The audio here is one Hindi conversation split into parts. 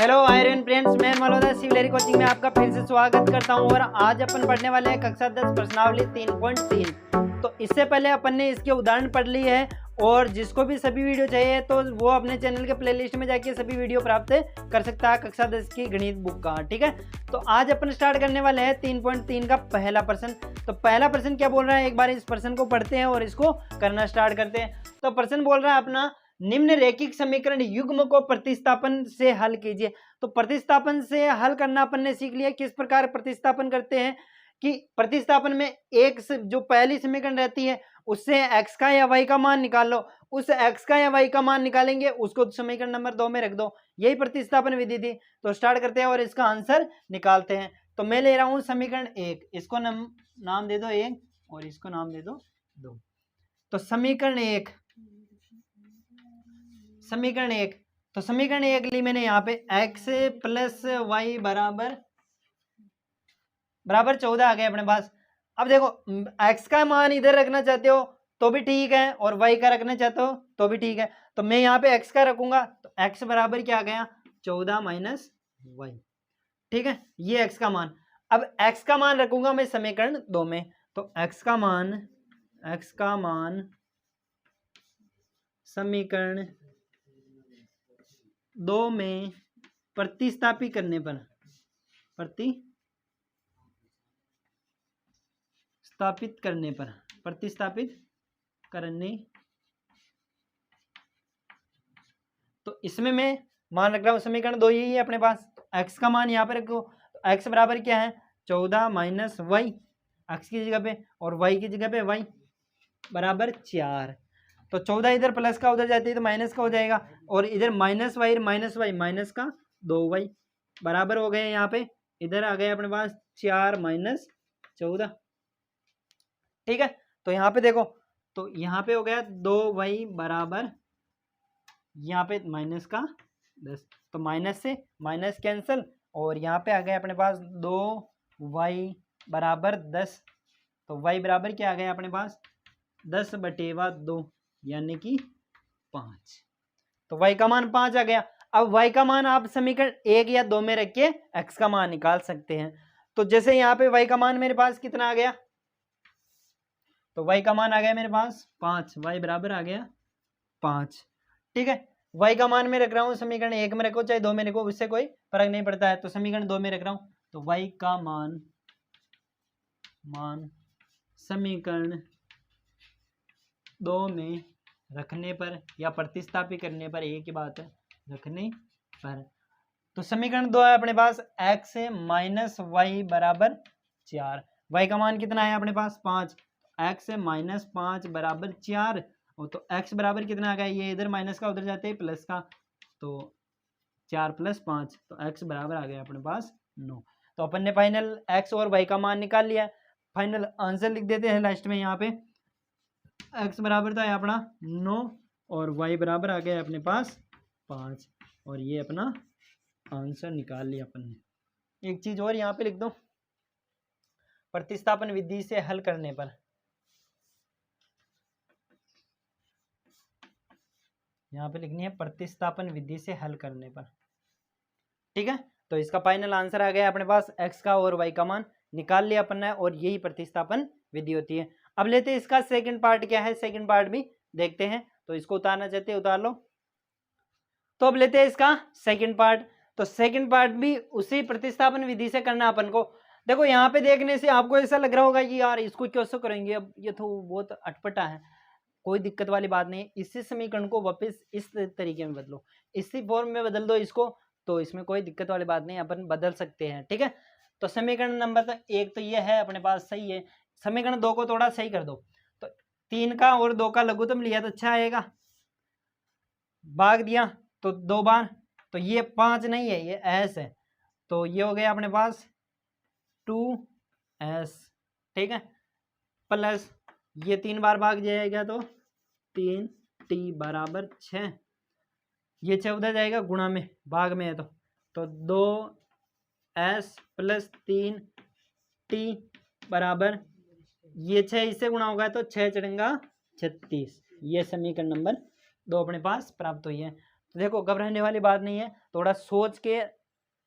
हेलो आयरन फ्रेंड्स, मैं मल्होत्रा सिविलरी कोचिंग में आपका फिर से स्वागत करता हूं। और आज अपन पढ़ने वाले हैं कक्षा 10 प्रश्नावली 3.3। तो इससे पहले अपन ने इसके उदाहरण पढ़ ली है, और जिसको भी सभी वीडियो चाहिए तो वो अपने चैनल के प्लेलिस्ट में जाके सभी वीडियो प्राप्त कर सकता है कक्षा 10 की गणित बुक का। ठीक है, तो आज अपन स्टार्ट करने वाले हैं 3.3 का पहला प्रश्न। तो पहला प्रश्न क्या बोल रहा है, एक बार इस प्रश्न को पढ़ते हैं और इसको करना स्टार्ट करते हैं। तो प्रश्न बोल रहा है अपना, निम्न रैखिक समीकरण युग्म को प्रतिस्थापन से हल कीजिए। तो प्रतिस्थापन से हल करना अपन ने सीख लिया, किस प्रकार प्रतिस्थापन करते हैं कि प्रतिस्थापन में एक जो पहली समीकरण रहती है उससे x का या y का मान निकाल लो, उस x का या y का मान निकालेंगे, उसको समीकरण नंबर 2 में रख दो। यही प्रतिस्थापन विधि थी। तो स्टार्ट करते हैं और इसका आंसर निकालते हैं। तो मैं ले रहा हूं समीकरण 1, इसको नाम दे दो 1 और इसको नाम दे दो 2। तो समीकरण 1, तो समीकरण 1 ली मैंने यहाँ पे x प्लस वाई बराबर 14 आ गया अपने पास। अब देखो, x का मान इधर रखना चाहते हो तो भी ठीक है, और y का रखना चाहते हो तो भी ठीक है। तो मैं यहाँ पे x का रखूंगा, तो x बराबर क्या आ गया 14 माइनस वाई। ठीक है, ये x का मान। अब x का मान रखूंगा मैं समीकरण 2 में, तो x का मान समीकरण 2 में प्रतिस्थापित करने पर तो इसमें मैं मान रख रहा हूं समीकरण 2 यही है अपने पास। x का मान यहाँ पे रखो, तो x बराबर क्या है 14 माइनस वाई, x की जगह पे और y की जगह पे y बराबर 4। तो 14 इधर प्लस का उधर जाती है तो माइनस का हो जाएगा, और इधर माइनस वाई माइनस का 2y बराबर हो गए। यहाँ पे इधर आ गए अपने पास 4 माइनस 14। ठीक है, तो यहाँ पे देखो, तो यहाँ पे हो गया 2y बराबर, यहाँ पे माइनस का 10, तो माइनस से माइनस कैंसिल, और यहाँ पे आ गए अपने पास 2y बराबर 10। तो y बराबर क्या आ गया अपने पास 10/2 यानी कि 5। तो y का मान 5 आ गया। अब y का मान आप समीकरण 1 या 2 में रख के x का मान निकाल सकते हैं। तो जैसे यहाँ पे y का मान मेरे पास कितना आ गया, तो y का मान आ गया मेरे पास 5, y बराबर आ गया 5। ठीक है, y का मान मैं रख रहा हूँ समीकरण 1 में रखो चाहे 2 में रखो, उससे कोई फर्क नहीं पड़ता है। तो समीकरण 2 में रख रहा हूँ, तो y का मान समीकरण 2 में रखने पर या प्रतिस्थापित करने पर, एक ही बात है, रखने पर, तो समीकरण 2 है अपने पास x माइनस वाई बराबर 4। y का मान कितना है अपने पास 5, x माइनस 5 बराबर 4। और तो x बराबर कितना आ गया, ये इधर माइनस का उधर जाते हैं प्लस का, तो 4 प्लस 5, तो x बराबर आ गया अपने पास 9। तो अपन ने फाइनल x और y का मान निकाल लिया। फाइनल आंसर लिख देते हैं लास्ट में। यहाँ पे x बराबर था अपना 9 और y बराबर आ गया अपने पास 5, और ये अपना आंसर निकाल लिया अपन ने। एक चीज और यहाँ पे लिख दो, प्रतिस्थापन विधि से हल करने पर, यहाँ पे लिखनी है प्रतिस्थापन विधि से हल करने पर। ठीक है, तो इसका फाइनल आंसर आ गया अपने पास, x का और y का मान निकाल लिया अपन ने, और यही प्रतिस्थापन विधि होती है। अब लेते हैं इसका सेकंड पार्ट क्या है, सेकंड पार्ट भी देखते हैं। तो इसको उतारना चाहते हैं उतार लो। तो अब लेते हैं इसका सेकंड पार्ट। तो सेकंड पार्ट भी उसी प्रतिस्थापन विधि से करना अपन को। देखो, यहाँ पे देखने से आपको ऐसा लग रहा होगा कि यार इसको कैसे करेंगे, अब ये तो बहुत अटपटा है। कोई दिक्कत वाली बात नहीं, इसी समीकरण को वापस इस तरीके में बदलो, इसी फॉर्म में बदल दो इसको, तो इसमें कोई दिक्कत वाली बात नहीं, अपन बदल सकते हैं। ठीक है, तो समीकरण नंबर 1 तो ये है अपने पास, सही है। समीकरण 2 को थोड़ा सही कर दो, तो 3 का और 2 का लघुत्तम लिया तो अच्छा आएगा, भाग दिया तो 2 बार, तो ये 5 नहीं है, ये s है, तो ये हो गया अपने पास 2s। ठीक है, प्लस ये 3 बार भाग जाएगा तो 3t बराबर 6, ये 6 उधर जाएगा गुणा में, भाग में है तो 2s प्लस 3t बराबर, ये 6 इससे गुणा होगा तो 6 चढ़ेगा 36। ये समीकरण नंबर 2 अपने पास प्राप्त हुई है। तो देखो घबराने वाली बात नहीं है, थोड़ा सोच के,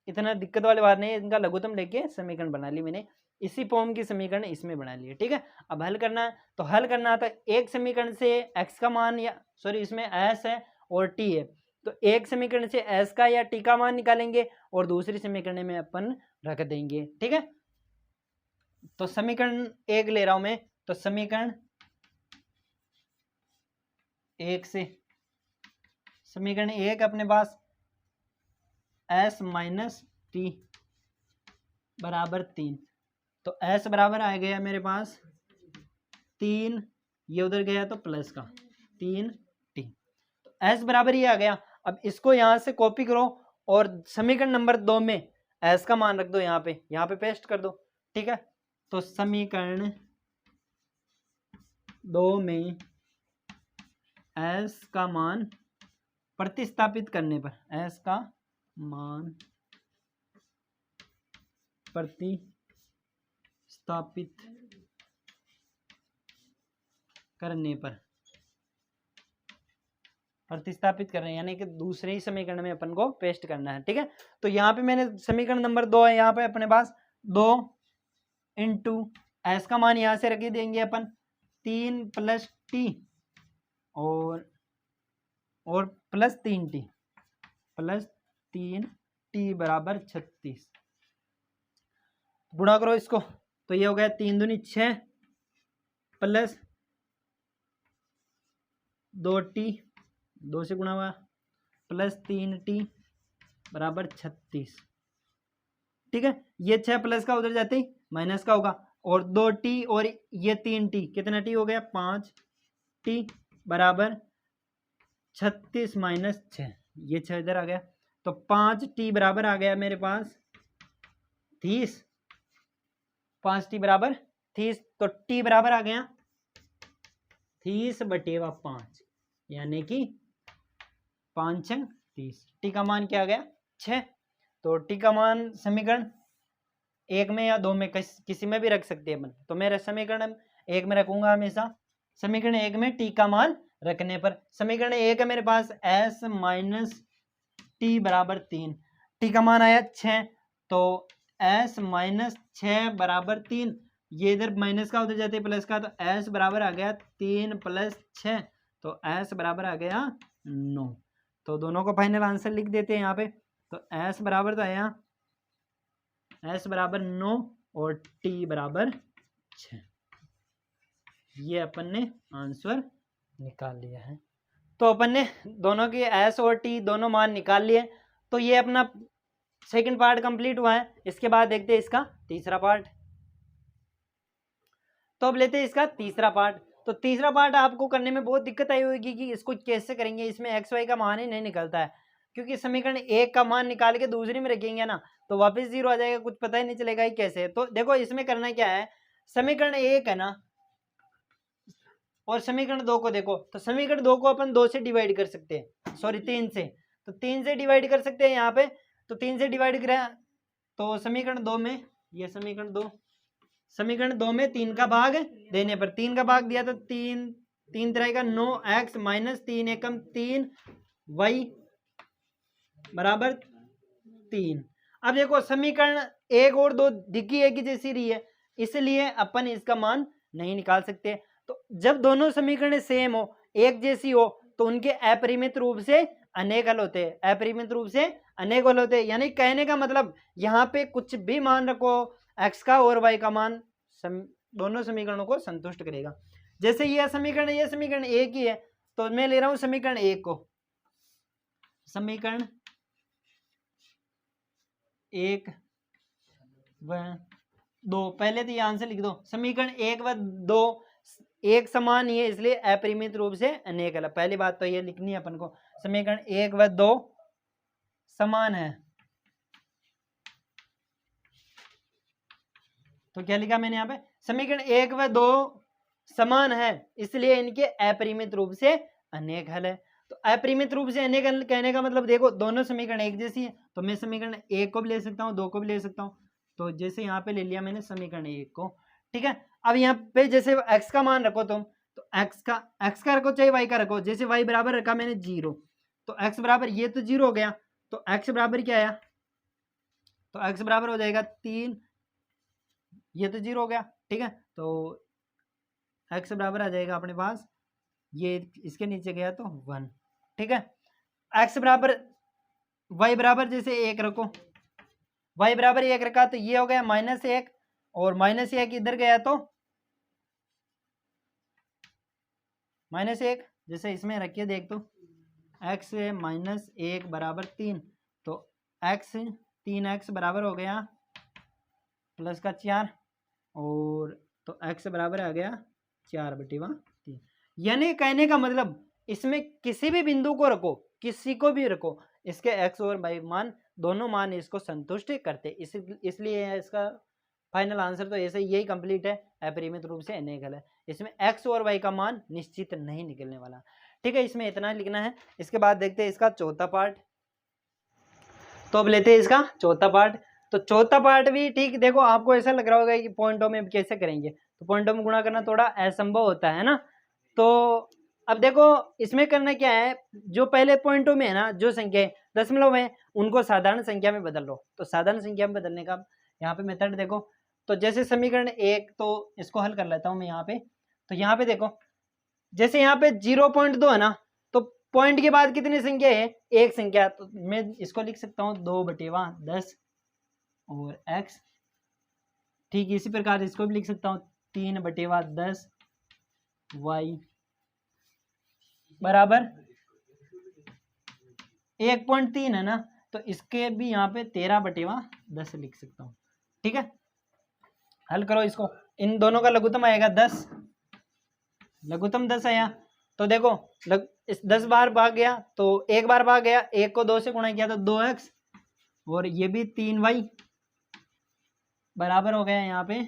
इतना दिक्कत वाली बात नहीं है, इनका लघुत्तम लेके समीकरण बना ली मैंने, इसी फॉर्म की समीकरण इसमें बना लिए। ठीक है, अब हल करना है, तो हल करना था एक समीकरण से x का मान, या सॉरी इसमें s है और t है, तो एक समीकरण से s का या t का मान निकालेंगे और दूसरी समीकरण में अपन रख देंगे। ठीक है, तो समीकरण एक ले रहा हूं मैं, तो समीकरण एक से, समीकरण एक अपने पास s माइनस टी बराबर 3, तो s बराबर आ गया मेरे पास 3, ये उधर गया तो प्लस का 3t, तो s बराबर ये आ गया। अब इसको यहाँ से कॉपी करो और समीकरण नंबर 2 में s का मान रख दो, यहाँ पे पेस्ट कर दो। ठीक है, तो समीकरण 2 में s का मान प्रतिस्थापित करने पर, s का मान प्रतिस्थापित करने पर, प्रतिस्थापित कर रहे हैं यानी कि दूसरे ही समीकरण में अपन को पेस्ट करना है। ठीक है, तो यहाँ पे मैंने समीकरण नंबर 2 है, यहाँ पे अपने पास 2 इंटू एस का मान यहाँ से रख देंगे अपन 3 प्लस टी और प्लस 3t, प्लस 3t बराबर 36, गुणा करो इसको, तो ये हो गया 3 दूनी 6 प्लस 2t, 2 से गुणा हुआ, प्लस 3t बराबर 36। ठीक है, ये 6 प्लस का उधर जाते ही माइनस का होगा, और 2t और ये 3t, कितना t हो गया 5t बराबर 36 माइनस 6, ये 6 इधर आ गया, तो 5t बराबर आ गया मेरे पास 30, 5t बराबर 30, तो t बराबर आ गया 30/5, यानी कि 5 6 30, टी का मान क्या आ गया 6। तो टी का मान समीकरण एक में या 2 में किसी में भी रख सकते हैं अपन, तो मेरा समीकरण एक में रखूंगा हमेशा, समीकरण एक में टी का मान रखने पर, समीकरण एक है मेरे पास s माइनस टी बराबर 3, टी का मान आया 6, तो s माइनस 6 बराबर 3, ये इधर माइनस का उधर जाते प्लस का, तो s बराबर आ गया 3 प्लस 6, तो s बराबर आ गया 9। तो दोनों को फाइनल आंसर लिख देते हैं यहाँ पे, तो s बराबर तो आया s बराबर 9 और t बराबर 6, ये अपन ने आंसर निकाल लिया है। तो अपन ने दोनों की s और t दोनों मान निकाल लिए, तो ये अपना सेकंड पार्ट कंप्लीट हुआ है। इसके बाद देखते हैं इसका तीसरा पार्ट। तो अब लेते हैं इसका तीसरा पार्ट। तो तीसरा पार्ट आपको करने में बहुत दिक्कत आई होगी कि इसको कैसे करेंगे, इसमें एक्स वाई का मान ही नहीं निकलता है, क्योंकि समीकरण एक का मान निकाल के दूसरे में रखेंगे ना तो वापस 0 आ जाएगा, कुछ पता ही नहीं चलेगा कि कैसे। तो देखो इसमें करना क्या है, समीकरण एक है ना और समीकरण 2 को देखो, तो समीकरण 2 को अपन 2 से डिवाइड कर सकते हैं, सॉरी 3 से, तो 3 से डिवाइड कर सकते हैं यहाँ पे, तो 3 से डिवाइड करें तो समीकरण 2 में, ये समीकरण 2 में 3 का भाग देने पर, 3 का भाग दिया तो 3 तरह का 9x माइनस 3 एकम 3y बराबर 3। अब देखो समीकरण 1 और 2 दिखी एक ही जैसी रही है, इसलिए अपन इसका मान नहीं निकाल सकते। तो जब दोनों समीकरण सेम हो, एक जैसी हो, तो उनके अपरिमित रूप से अनेक हल होते हैं, अपरिमित रूप से अनेक हल होते हैं। यानी कहने का मतलब यहाँ पे कुछ भी मान रखो, x का और y का मान दोनों समीकरणों को संतुष्ट करेगा। जैसे ये समीकरण एक ही है, तो मैं ले रहा हूं समीकरण एक को, समीकरण एक व 2, पहले तो ये आंसर लिख दो, समीकरण 1 व 2 एक समान ही है, इसलिए अपरिमित रूप से अनेक हल। पहली बात तो ये लिखनी है अपन को, समीकरण 1 व 2 समान है, तो क्या लिखा मैंने यहाँ पे, समीकरण 1 व 2 समान है, इसलिए इनके अपरिमित रूप से अनेक हल है। तो अपरिमित रूप से अनेक हल कहने का मतलब देखो दोनों समीकरण एक जैसी है, तो मैं समीकरण 1 को भी ले सकता हूँ, 2 को भी ले सकता हूँ। तो जैसे यहाँ पे ले लिया मैंने समीकरण 1 को, ठीक है। अब यहाँ पे जैसे x का मान रखो तुम, तो x का रखो चाहे y का रखो, जैसे y बराबर रखा मैंने 0, तो x बराबर ये तो 0 हो गया, तो x बराबर क्या आया, तो x बराबर हो जाएगा 3, ये तो 0 हो गया, ठीक है। तो x बराबर आ जाएगा अपने पास, ये इसके नीचे गया तो 1, ठीक है। x बराबर y बराबर जैसे 1 रखो, y बराबर 1 रखा तो ये हो गया -1, और -1 इधर गया तो -1, जैसे इसमें रखिए देख तो x -1 बराबर 3, तो x 3x बराबर हो गया प्लस का 4, और तो x बराबर आ गया 4/3। यानी कहने का मतलब इसमें किसी भी बिंदु को रखो, किसी को भी रखो, इसके x और y मान दोनों मान इसको संतुष्ट करते, इसलिए इसका फाइनल आंसर तो ऐसे यही कंप्लीट है, अपरिमित रूप से अनेकल है। इसमें x और y का मान निश्चित नहीं निकलने वाला, ठीक है। इसमें इतना लिखना है। इसके बाद देखते हैं इसका चौथा पार्ट। तो अब लेते हैं इसका चौथा पार्ट। तो चौथा पार्ट भी ठीक, देखो आपको ऐसा लग रहा होगा कि पॉइंटों में कैसे करेंगे, तो पॉइंटों में गुणा करना थोड़ा असंभव होता है ना। तो अब देखो इसमें करना क्या है, जो पहले पॉइंटों में है ना, जो संख्या है दशमलव है, उनको साधारण संख्या में बदल लो। तो साधारण संख्या में बदलने का यहाँ पे मेथड देखो, तो जैसे समीकरण 1, तो इसको हल कर लेता हूँ मैं यहाँ पे। तो यहाँ पे देखो, जैसे यहाँ पे 0.2 है ना, तो पॉइंट के बाद कितनी संख्या है, एक संख्या, तो मैं इसको लिख सकता हूँ 2/10 और x, ठीक इसी प्रकार इसको भी लिख सकता हूँ 3/10 y बराबर 1.3 है ना, तो इसके भी यहाँ पे 13/10 लिख सकता हूँ, ठीक है। हल करो इसको, इन दोनों का लघुत्तम आएगा 10, लघुत्तम 10 आया। तो देखो इस 10 बार भाग गया तो एक बार भाग गया, 1 को 2 से गुणा किया तो 2x, और ये भी 3y बराबर हो गया यहाँ पे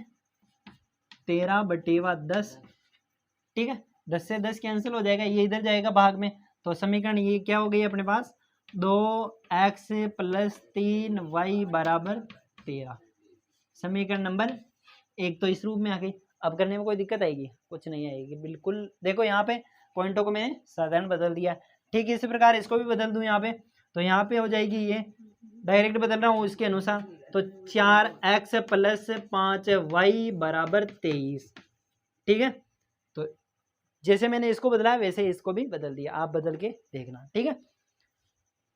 13/10, ठीक है। 10 से 10 कैंसिल हो जाएगा, ये इधर जाएगा भाग में, तो समीकरण ये क्या हो गई अपने पास, 2x + 3y बराबर 13। समीकरण नंबर 1 तो इस रूप में आ गई। अब करने में कोई दिक्कत आएगी, कुछ नहीं आएगी बिल्कुल। देखो यहाँ पे पॉइंटों को मैंने साधारण बदल दिया, ठीक इसी प्रकार इसको भी बदल दूं यहाँ पे, तो यहाँ पे हो जाएगी, ये डायरेक्ट बदल रहा हूँ इसके अनुसार, तो 4x + 5y बराबर 23, ठीक है। तो जैसे मैंने इसको बदला है वैसे इसको भी बदल दिया, आप बदल के देखना, ठीक है।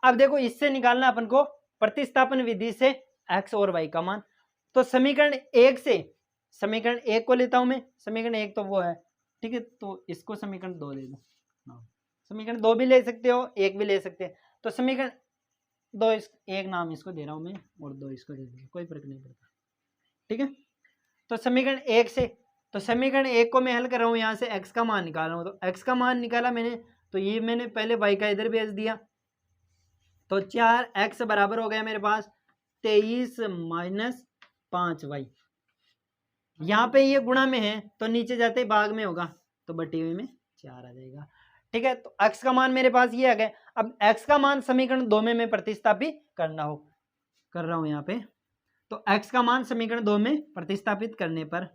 अब देखो इससे निकालना अपन को प्रतिस्थापन विधि से x और y का मान। तो समीकरण 1 से समीकरण 1 को लेता हूं मैं, समीकरण 1 तो वो है, ठीक है, तो इसको समीकरण 2 दे दो, समीकरण 2 भी ले सकते हो, 1 भी ले सकते हैं। तो समीकरण 2 एक नाम इसको दे रहा हूं मैं और 2 इसको दे दूंगा, कोई फर्क नहीं पड़ता, ठीक है। तो समीकरण 1 से, तो समीकरण 1 को मैं हल कर रहा हूँ, यहाँ से x का मान निकाल रहा हूँ, तो x का मान निकाला मैंने, तो ये मैंने पहले y का इधर भेज दिया, तो 4x बराबर हो गया मेरे पास 23 - 5y। यहाँ पे ये गुणा में है तो नीचे जाते भाग में होगा, तो बटी हुई में 4 आ जाएगा, ठीक है। तो x का मान मेरे पास ये आ गया। अब x का मान समीकरण 2 में मैं प्रतिस्थापित कर रहा हूँ यहाँ पे। तो x का मान समीकरण 2 में प्रतिस्थापित करने पर,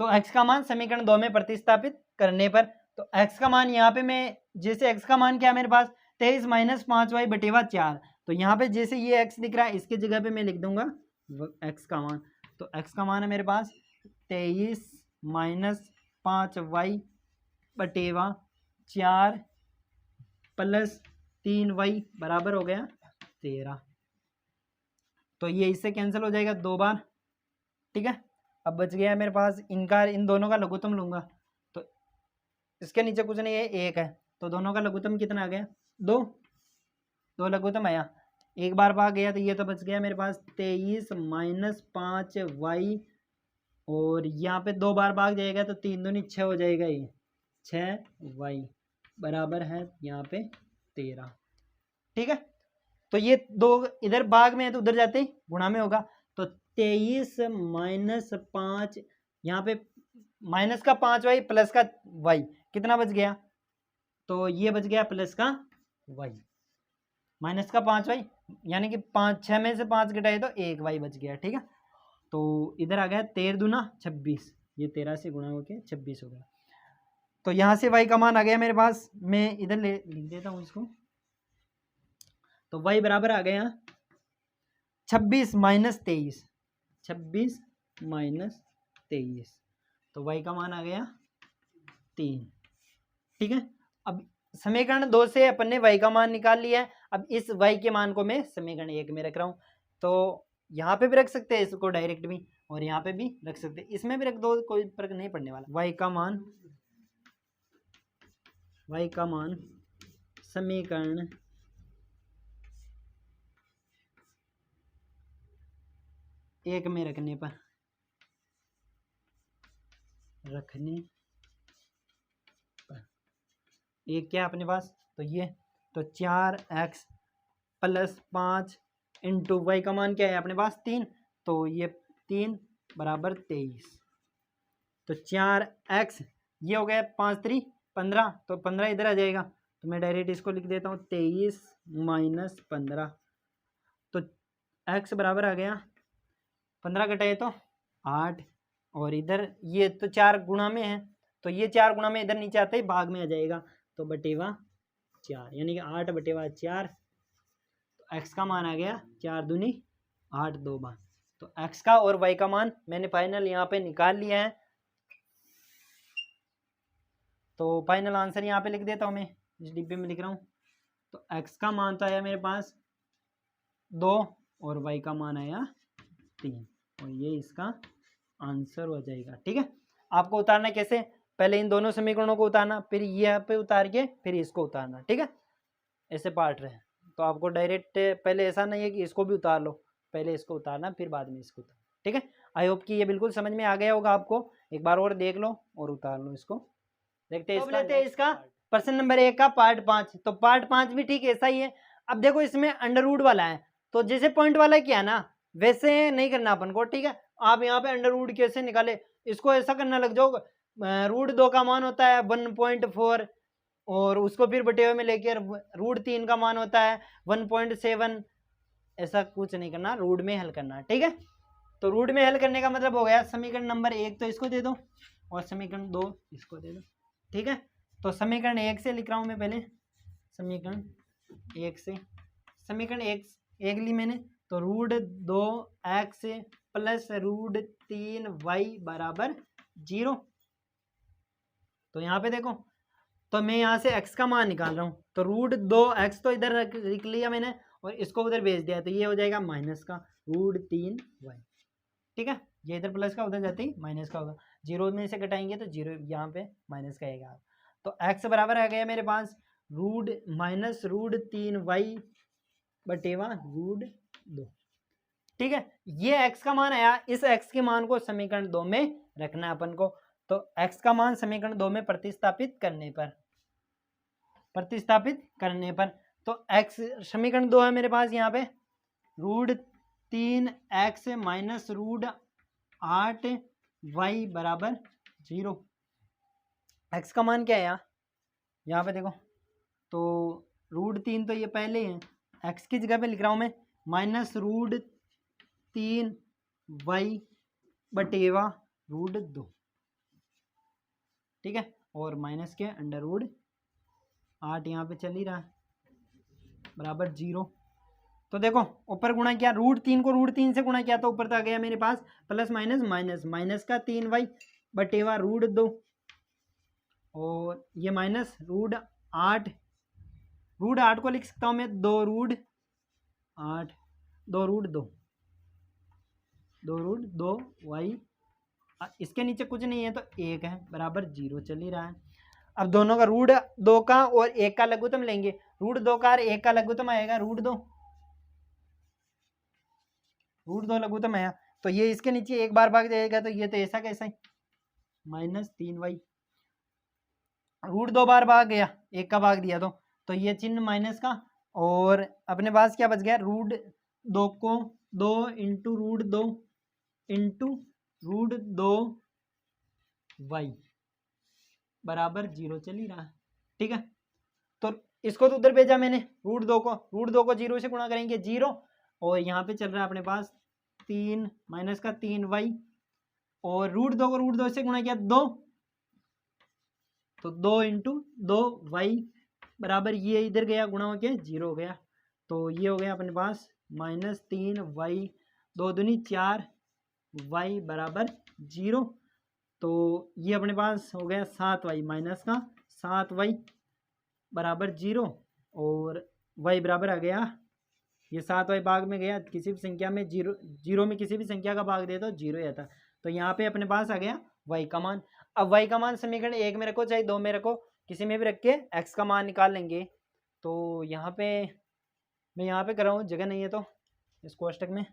तो x का मान समीकरण 2 में प्रतिस्थापित करने पर, तो x का मान यहाँ पे मैं, जैसे x का मान क्या है मेरे पास 23 - 5y बटे 4, तो यहाँ पे जैसे ये x दिख रहा है इसके जगह पे मैं लिख दूंगा x का मान। तो x का मान है मेरे पास 23 - 5y बटे 4 + 3y बराबर हो गया 13। तो ये इससे कैंसिल हो जाएगा 2 बार, ठीक है। अब बच गया मेरे पास इन दोनों का लघुत्तम लूंगा, तो इसके नीचे कुछ नहीं है, 1 है, तो दोनों का लघुत्तम कितना आ गया, 2 लघुत्तम आया, एक बार भाग गया, तो ये तो बच गया मेरे पास 23 - 5y, और यहाँ पे 2 बार भाग जाएगा तो 3 दूनी 6 हो जाएगा, ये 6y बराबर है यहाँ पे 13, ठीक है। तो ये 2 इधर भाग में है तो उधर जाते ही गुणा में होगा, तो 23 - 5, यहाँ पे माइनस का 5y प्लस का y कितना बच गया, तो ये बच गया प्लस का y, माइनस का 5y, यानी कि 6 में से 5 घटाए तो 1y बच गया, ठीक है। तो इधर आ गया 13 दूना 26, ये 13 से गुणा होके 26 हो गया। तो यहाँ से y का मान आ गया मेरे पास, मैं इधर लिख देता हूँ इसको, तो y बराबर आ गया 26 माइनस 23, 26 माइनस 23, तो y का मान आ गया 3। ठीक है, अब समीकरण 2 से अपन ने y का मान निकाल लिया है। अब इस y के मान को मैं समीकरण 1 में रख रहा हूँ, तो यहाँ पे भी रख सकते हैं इसको डायरेक्ट भी, और यहाँ पे भी रख सकते हैं, इसमें भी रख दो, कोई फर्क नहीं पड़ने वाला। y का मान समीकरण 1 में रखने पर एक क्या अपने पास, तो ये, तो 4x प्लस 5 इंटू वाई का मान क्या है अपने पास 3, तो ये 3 बराबर 23, तो 4x ये हो गया 5 3 15, तो 15 इधर आ जाएगा, तो मैं डायरेक्ट इसको लिख देता हूँ 23 माइनस 15, तो x बराबर आ गया 15 घटाए तो 8, और इधर ये तो 4 गुणा में है, तो ये 4 गुणा में इधर नीचे आते ही भाग में आ जाएगा, तो बटेवा 4, यानी कि 8 बटेवा 4, तो x का मान आ गया 4 दूनी 8 2 बार। तो x का और y का मान मैंने फाइनल यहाँ पे निकाल लिया है, तो फाइनल आंसर यहाँ पे लिख देता हूँ मैं, इस डिब्बे में लिख रहा हूँ। तो x का मान तो आया मेरे पास 2 और y का मान आया 3, और ये इसका आंसर हो जाएगा। ठीक है, आपको उतारना कैसे, पहले इन दोनों समीकरणों को उतारना, फिर यहाँ पे उतार के फिर इसको उतारना। ठीक है, ऐसे पार्ट रहे, तो आपको डायरेक्ट पहले ऐसा नहीं है कि इसको भी उतार लो, पहले इसको उतारना फिर बाद में इसको उतारना। ठीक है, आई होप कि ये बिल्कुल समझ में आ गया होगा आपको, एक बार और देख लो और उतार लो इसको। देखते हैं इसका प्रश्न नंबर 1 का पार्ट 5, तो पार्ट 5 भी ठीक ऐसा ही है। अब देखो इसमें अंडर रूट वाला है, तो जैसे पॉइंट वाला किया ना वैसे नहीं करना अपन को। ठीक है, आप यहाँ पे अंडर रूट कैसे निकाले, इसको ऐसा करना लग जाओ, रूट 2 का मान होता है 1.4, और उसको फिर बटे हुए में लेकर रूट 3 का मान होता है 1.7, ऐसा कुछ नहीं करना, रूट में हल करना। ठीक है, तो रूट में हल करने का मतलब हो गया समीकरण नंबर 1 तो इसको दे दो, और समीकरण 2 इसको दे दो। ठीक है, तो समीकरण 1 से लिख रहा हूँ मैं, पहले समीकरण 1 से, समीकरण 1 ली मैंने, तो root 2x plus root 3y बराबर 0। तो यहाँ पे देखो, तो मैं यहाँ से x का मान निकाल रहा हूँ, तो रूट 2x तो इधर लिख लिया मैंने और इसको उधर भेज दिया, तो ये हो जाएगा माइनस का रूट 3y। ठीक है, ये इधर प्लस का उधर जाते ही माइनस का होगा, 0 में से घटाएंगे तो 0 यहाँ पे माइनस का आएगा। तो x बराबर आ गया मेरे पास रूट माइनस रूट 3y बटेवा रूट 2। ठीक है, ये x का मान आया, इस x के मान को समीकरण 2 में रखना है अपन को। तो x का मान समीकरण 2 में प्रतिस्थापित करने पर तो x समीकरण 2 है मेरे पास यहाँ पे root 3x minus root 8y बराबर 0। x का मान क्या है यहाँ पे देखो, तो रूट 3 तो ये पहले है, x की जगह पे लिख रहा हूँ मैं माइनस रूट 3y बटेवा रूट 2। ठीक है, और माइनस के अंडर रूट 8 यहाँ पे चल ही रहा है बराबर 0। तो देखो ऊपर गुणा किया, रूट 3 को रूट 3 से गुणा किया तो ऊपर तक आ गया मेरे पास प्लस माइनस माइनस, माइनस का 3y बटेवा रूट 2, और ये माइनस रूट 8 को लिख सकता हूँ मैं 2 रूट 8, 2 रूट 2 y, इसके नीचे कुछ नहीं है तो 1 है बराबर 0 चल ही रहा है। अब दोनों का रूट 2 का और 1 का लघुत्तम लेंगे, रूट 2 का और 1 का लघुत्तम आएगा रूट 2 लघुत्तम आया, तो ये इसके नीचे एक बार भाग जाएगा, तो ये तो ऐसा कैसा ही माइनस 3y, रूट 2 बार भाग गया, 1 का भाग दिया तो ये चिन्ह माइनस का, और अपने पास क्या बच गया रूट 2 को 2 इंटू रूट 2 y बराबर 0 चल ही रहा है। ठीक है, तो इसको तो उधर भेजा मैंने, रूट 2 को 0 से गुणा करेंगे 0, और यहाँ पे चल रहा है अपने पास 3 माइनस का 3y, और रूट 2 को रूट 2 से गुणा किया 2, तो 2 इंटू 2y बराबर ये इधर गया गुणा हो गया 0 हो गया, तो ये हो गया अपने पास -3y, 2 दूनी 4, y बराबर 0। तो ये अपने पास हो गया 7y माइनस का 7y बराबर 0, और y बराबर आ गया, ये 7y भाग में गया, किसी भी संख्या में जीरो में किसी भी संख्या का भाग दे तो 0 ही आता। तो यहाँ पे अपने पास आ गया y का मान। अब y का मान समीकरण 1 में रखो चाहे 2 में रखो, किसी में भी रख के x का मान निकाल लेंगे। तो यहाँ पे मैं यहाँ पे कर रहा हूँ, जगह नहीं है तो इस कोष्टक में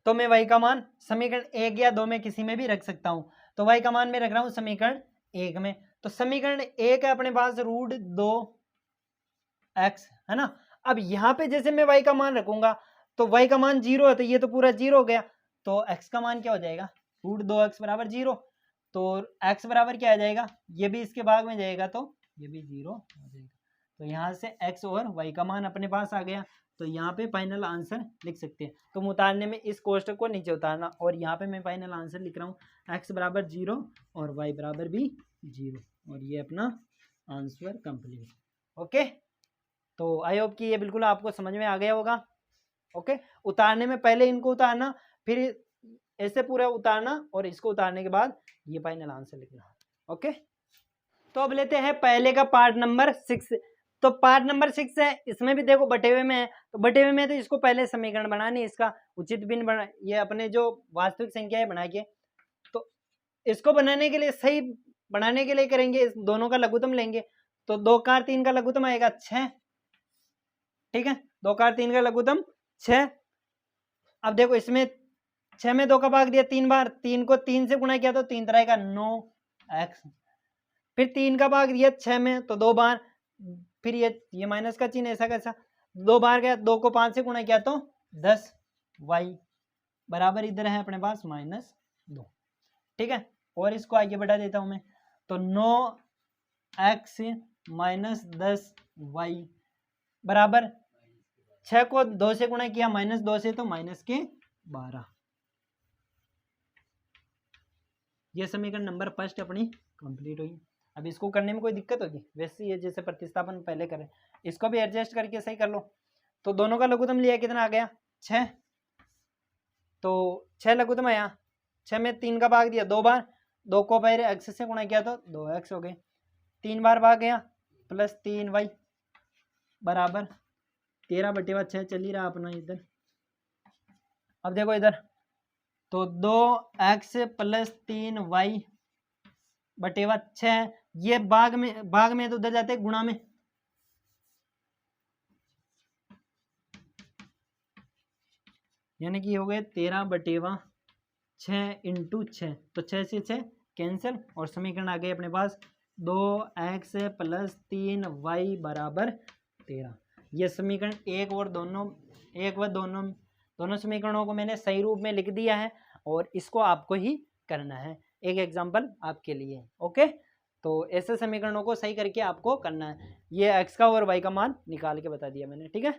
तो मैं y का मान समीकरण 1 या 2 में किसी में भी रख सकता हूँ। तो y का मान मैं रख रहा हूँ समीकरण 1 में। तो समीकरण 1 है अपने पास √2x है ना। अब यहाँ पे जैसे मैं y का मान रखूंगा तो y का मान 0 है, तो ये तो पूरा 0 हो गया, तो x का मान क्या हो जाएगा, √2x बराबर 0। तो x बराबर क्या आ जाएगा, ये भी इसके भाग में जाएगा तो ये भी 0 हो जाएगा। तो यहाँ से x और y का मान अपने पास आ गया। तो यहाँ पे फाइनल आंसर लिख सकते हैं। तो उतारने में इस कोष्टक को नीचे उतारना, और यहाँ पे मैं फाइनल आंसर लिख रहा हूँ x बराबर 0 और y बराबर भी 0, और ये अपना आंसर कंप्लीट। ओके, तो आई होप कि ये बिल्कुल आपको समझ में आ गया होगा। ओके, उतारने में पहले इनको उतारना, फिर ऐसे पूरा उतारना, और इसको उतारने के बाद ये फाइनल आंसर लिखना। ओके, तो अब लेते हैं पहले का पार्ट नंबर 6। तो पार्ट नंबर 6 है, इसमें भी देखो बटे हुए में है, तो बटे हुए में तो इसको पहले समीकरण बनाने, इसका उचित भिन्न बना, ये अपने जो वास्तविक संख्या है बना के, तो इसको बनाने के लिए सही बनाने के लिए करेंगे, इस दोनों का लघुत्तम लेंगे। तो 2 का 3 का लघुत्तम आएगा 6, ठीक है, 2 का 3 का लघुत्तम 6। अब देखो इसमें 6 में 2 का भाग दिया 3 बार, 3 को 3 से गुणा किया तो 3 तरह का 9x, फिर 3 का भाग दिया 6 में तो 2 बार, फिर ये माइनस का चिन्ह ऐसा कैसा 2 बार गया, 2 को 5 से गुणा किया तो 10y बराबर इधर है अपने पास -2, ठीक है। और इसको आगे बढ़ा देता हूं मैं, तो 9x - 10y बराबर 6 को 2 से गुणा किया -2 से तो -12। ये समीकरण नंबर फर्स्ट अपनी कंप्लीट हुई। अब इसको करने में कोई दिक्कत होगी, वैसे ही है जैसे प्रतिस्थापन पहले करें, इसको भी एडजस्ट करके सही कर लो। तो दोनों का लघुत्तम लिया, कितना आ गया 6, तो 6 लघुत्तम आया, 6 में 3 का भाग दिया 2 बार, 2 को पहले x से गुणा किया तो 2x हो गए, 3 बार भाग गया प्लस 3y बराबर 13/6 चल ही रहा अपना इधर। अब देखो इधर, तो 2x + 3y बटेवा 6, ये भाग में तो उधर जाते गुणा में, यानी कि हो गए 13/6 × 6, तो 6 से 6 कैंसिल, और समीकरण आ गए अपने पास 2x + 3y बराबर 13। ये समीकरण एक व दोनों समीकरणों को मैंने सही रूप में लिख दिया है, और इसको आपको ही करना है, एक एग्जाम्पल आपके लिए। ओके, तो ऐसे समीकरणों को सही करके आपको करना है। ये x का और y का मान निकाल के बता दिया मैंने, ठीक है।